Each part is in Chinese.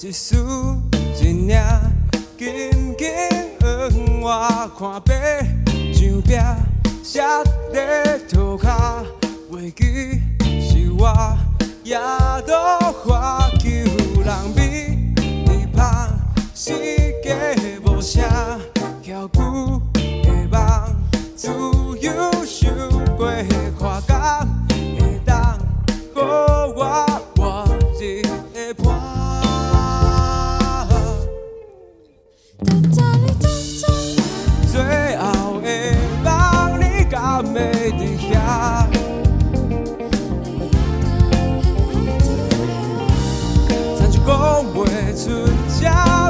一丝一领，紧紧往我看白，墙壁写在涂骹，袂记是我夜渡花球人美，你芳世界无声，翘久的梦，自由想过看工，会当予我活一个伴。最后的梦，你敢会伫遐？暂时讲袂出这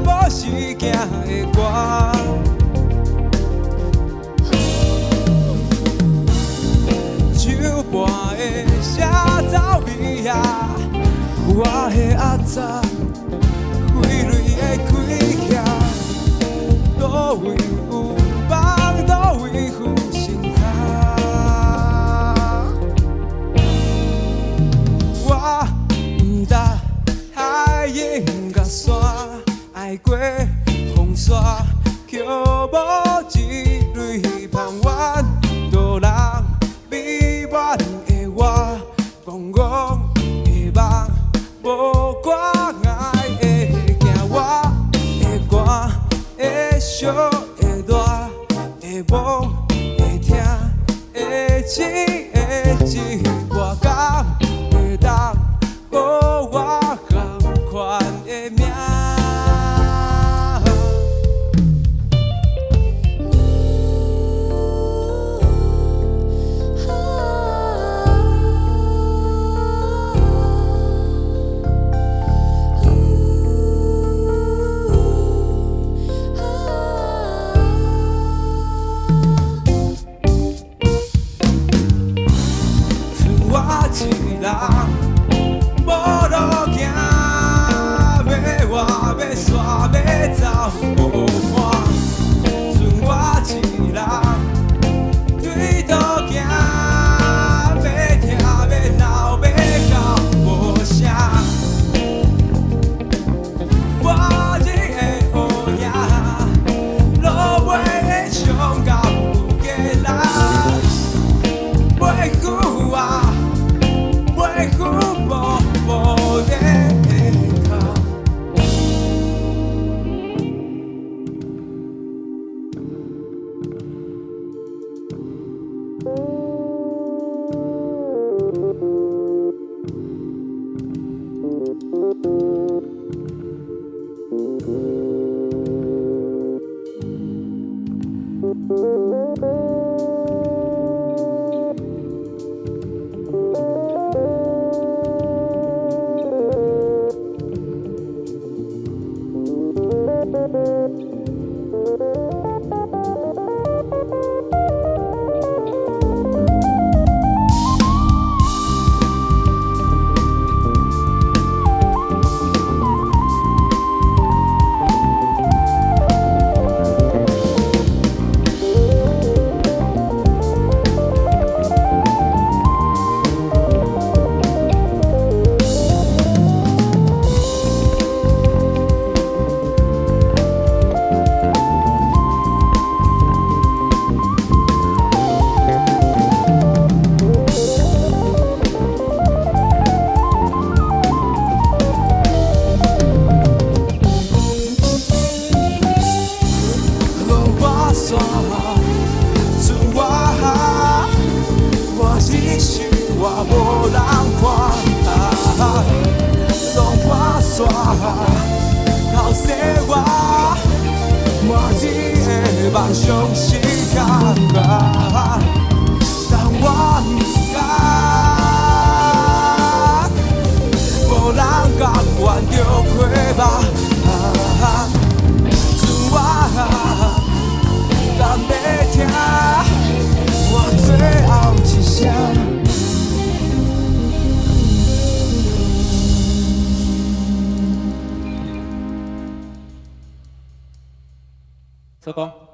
无时间的歌。手盘的写走味啊，我的阿早，荟蕊的开痟。倒位有梦，倒位有心坎。我不答海涌甲山，爱过风沙，却无一蕊盼望。多人美满的我，戆戆的梦，无关爱会惊我的歌。会小会大，会梦会听会醒会一外工，会当予我同款的命。一人无路行，要活要煞要走无伴。剩我一人对倒行，要听要闹要到无声。我日的乌影，路尾上到有个人，袂久啊。我无人看，浪花沙，头洗我，满天的梦想是假，但我不敢，无人甘愿着亏吧，自我敢要听，我最后一声。收工。